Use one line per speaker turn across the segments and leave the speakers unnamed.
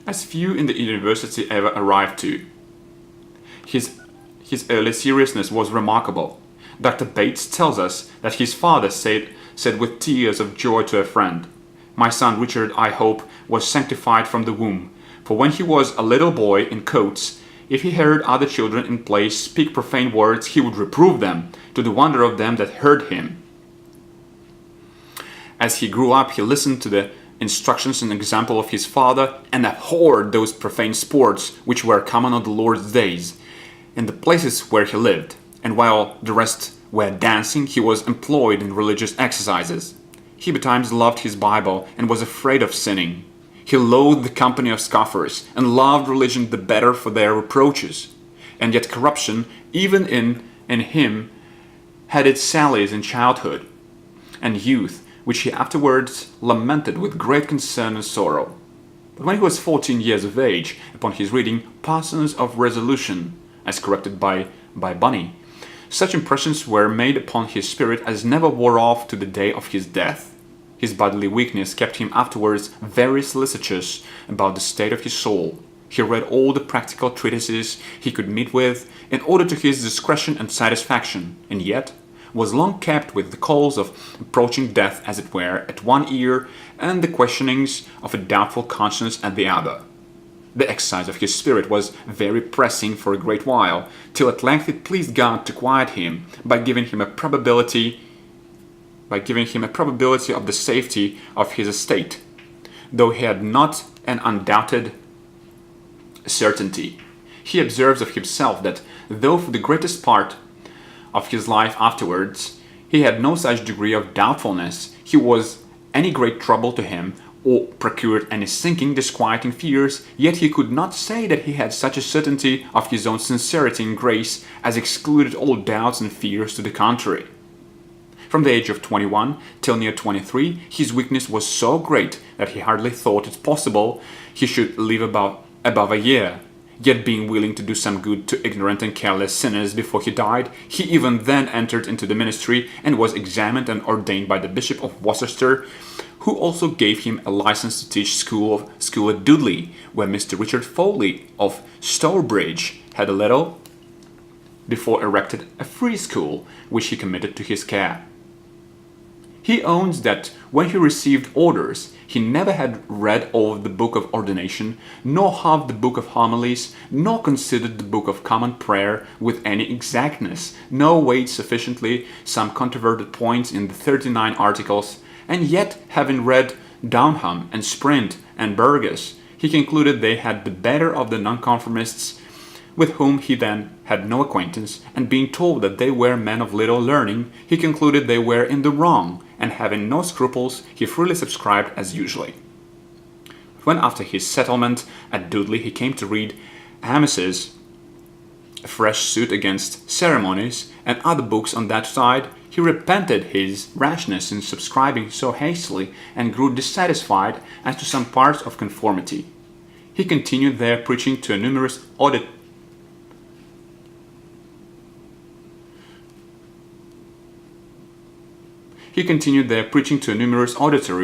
as few in the university ever arrived to. His early seriousness was remarkable. Dr. Bates tells us that his father said with tears of joy to a friend, "My son Richard, I hope, was sanctified from the womb, for when he was a little boy in coats, if he heard other children in play speak profane words, he would reprove them, to the wonder of them that heard him." As he grew up, he listened to the instructions and example of his father and abhorred those profane sports which were common on the Lord's days, in the places where he lived, and while the rest were dancing, he was employed in religious exercises. He betimes loved his Bible and was afraid of sinning. He loathed the company of scoffers and loved religion the better for their reproaches. And yet corruption, even in him, had its sallies in childhood and youth, which he afterwards lamented with great concern and sorrow. But when he was 14 years of age, upon his reading Parsons of Resolution, as corrected by Bunny, such impressions were made upon his spirit as never wore off to the day of his death. His bodily weakness kept him afterwards very solicitous about the state of his soul. He read all the practical treatises he could meet with, in order to his discretion and satisfaction, and yet was long kept with the calls of approaching death, as it were, at one ear, and the questionings of a doubtful conscience at the other. The exercise of his spirit was very pressing for a great while, till at length it pleased God to quiet him by giving him a probability of the safety of his estate, though he had not an undoubted certainty. He observes of himself that though for the greatest part of his life afterwards he had no such degree of doubtfulness, he was any great trouble to him, or procured any sinking, disquieting fears, yet he could not say that he had such a certainty of his own sincerity and grace as excluded all doubts and fears to the contrary. From the age of 21 till near 23, his weakness was so great that he hardly thought it possible he should live above a year. Yet being willing to do some good to ignorant and careless sinners before he died, he even then entered into the ministry and was examined and ordained by the Bishop of Worcester, who also gave him a license to teach school at Dudley, where Mr. Richard Foley of Stourbridge had a little before erected a free school, which he committed to his care. He owns that when he received orders, he never had read all the book of ordination, nor half the book of homilies, nor considered the book of common prayer with any exactness, nor weighed sufficiently some controverted points in the 39 articles, and yet having read Downham and Sprint and Burgess, he concluded they had the better of the nonconformists, with whom he then had no acquaintance, and being told that they were men of little learning, he concluded they were in the wrong, and having no scruples, he freely subscribed as usually. When after his settlement at Dudley he came to read Amis's fresh suit against ceremonies and other books on that side, he repented his rashness in subscribing so hastily, and grew dissatisfied as to some parts of conformity. He continued there preaching to a numerous auditory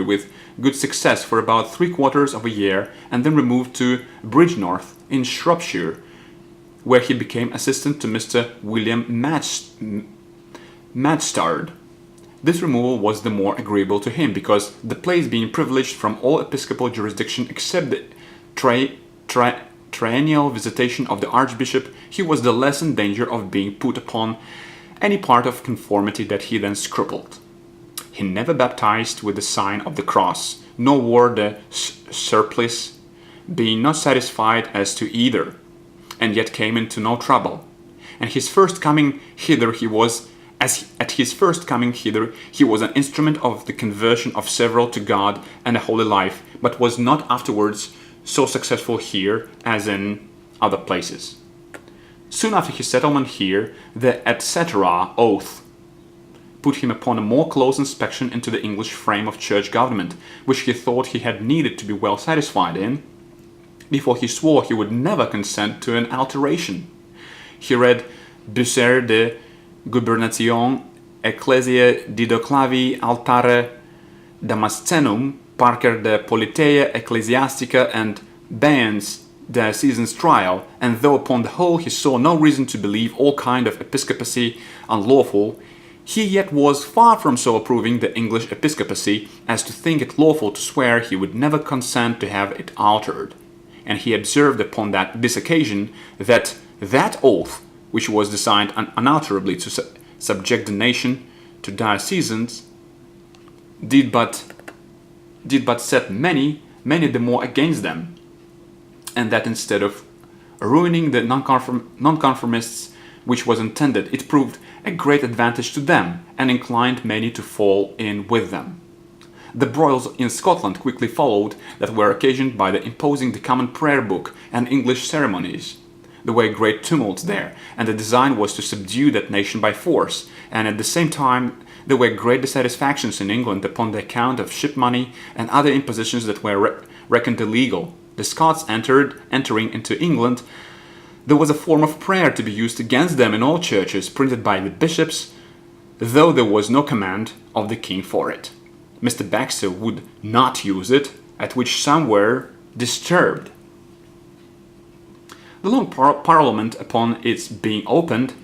with good success for about 3/4 of a year, and then removed to Bridgnorth in Shropshire, where he became assistant to Mr. William Madstard. This removal was the more agreeable to him, because the place being privileged from all episcopal jurisdiction except the triennial visitation of the Archbishop, he was the less in danger of being put upon any part of conformity that he then scrupled. He never baptized with the sign of the cross, nor wore the surplice, being not satisfied as to either, and yet came into no trouble. And his first coming hither he was an instrument of the conversion of several to God and a holy life, but was not afterwards so successful here as in other places. Soon after his settlement here, the etc. oath put him upon a more close inspection into the English frame of church government, which he thought he had needed to be well satisfied in, before he swore he would never consent to an alteration. He read Bucer de Gubernation Ecclesiae Didoclavi Altare Damascenum, Parker de Politeia Ecclesiastica, and Ban's diocesan's trial, and though upon the whole he saw no reason to believe all kind of episcopacy unlawful, he yet was far from so approving the English episcopacy as to think it lawful to swear he would never consent to have it altered. And he observed upon this occasion that oath, which was designed unalterably to subject the nation to diocesans, did but set many the more against them, and that instead of ruining the nonconformists, which was intended, it proved a great advantage to them, and inclined many to fall in with them. The broils in Scotland quickly followed, that were occasioned by the imposing the common prayer book and English ceremonies. There were great tumults there, and the design was to subdue that nation by force, and at the same time there were great dissatisfactions in England upon the account of ship money and other impositions that were reckoned illegal. The Scots entering into England, there was a form of prayer to be used against them in all churches, printed by the bishops, though there was no command of the king for it. Mr. Baxter would not use it, at which some were disturbed. The long Parliament, upon its being opened,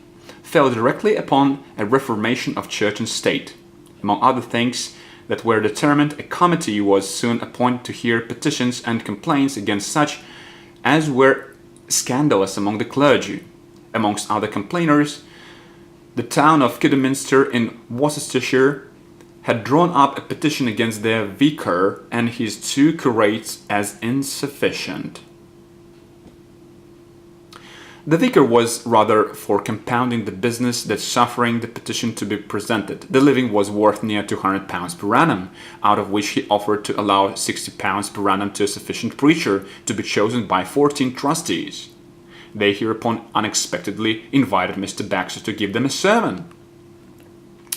fell directly upon a reformation of church and state. Among other things that were determined, a committee was soon appointed to hear petitions and complaints against such as were scandalous among the clergy. Amongst other complainers, the town of Kidderminster in Worcestershire had drawn up a petition against their vicar and his 2 curates as insufficient. The vicar was rather for compounding the business than suffering the petition to be presented. The living was worth near £200 per annum, out of which he offered to allow £60 per annum to a sufficient preacher to be chosen by 14 trustees. They hereupon unexpectedly invited Mr. Baxter to give them a sermon,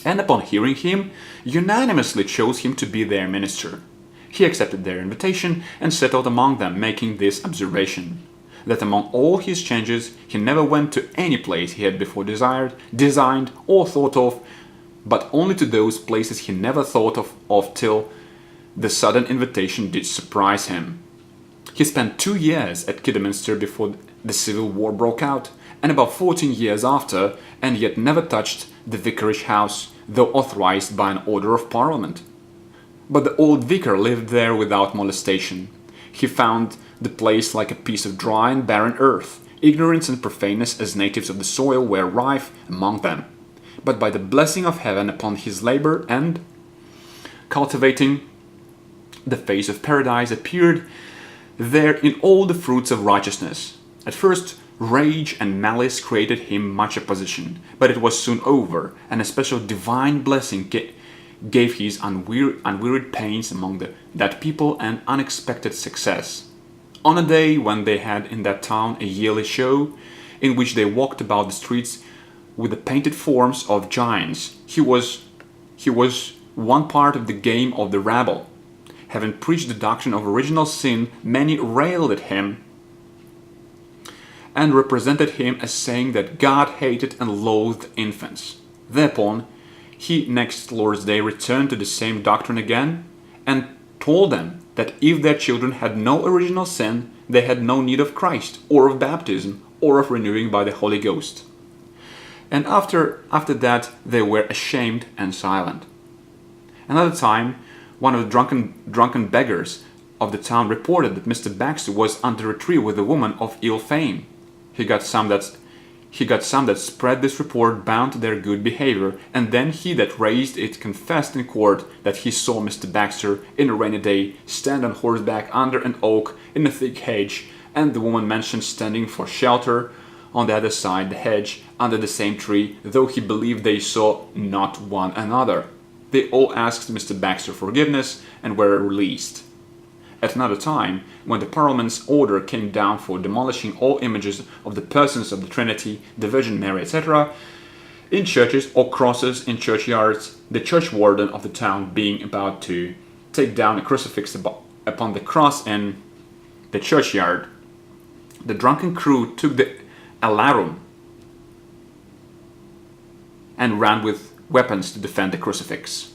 and upon hearing him, unanimously chose him to be their minister. He accepted their invitation and settled among them, making this observation: that among all his changes he never went to any place he had before designed, or thought of, but only to those places he never thought of till the sudden invitation did surprise him. He spent 2 years at Kidderminster before the Civil War broke out, and about 14 years after, and yet never touched the vicarage house, though authorized by an order of Parliament. But the old vicar lived there without molestation. He found the place like a piece of dry and barren earth. Ignorance and profaneness as natives of the soil were rife among them. But by the blessing of heaven upon his labor and cultivating, the face of paradise appeared there in all the fruits of righteousness. At first, rage and malice created him much opposition, but it was soon over, and a special divine blessing gave his unwearied pains among that people and unexpected success. On a day when they had in that town a yearly show, in which they walked about the streets with the painted forms of giants, he was one part of the game of the rabble. Having preached the doctrine of original sin, many railed at him and represented him as saying that God hated and loathed infants. Thereupon, he next Lord's Day returned to the same doctrine again, and told them that if their children had no original sin, they had no need of Christ, or of baptism, or of renewing by the Holy Ghost. And after that they were ashamed and silent. Another time, one of the drunken beggars of the town reported that Mr. Baxter was under a tree with a woman of ill fame. He got some that spread this report bound to their good behavior, and then he that raised it confessed in court that he saw Mr. Baxter in a rainy day stand on horseback under an oak in a thick hedge, and the woman mentioned standing for shelter on the other side the hedge under the same tree, though he believed they saw not one another. They all asked Mr. Baxter forgiveness and were released. At another time, when the Parliament's order came down for demolishing all images of the persons of the Trinity, the Virgin Mary, etc., in churches or crosses in churchyards, the churchwarden of the town being about to take down a crucifix upon the cross in the churchyard, the drunken crew took the alarum and ran with weapons to defend the crucifix.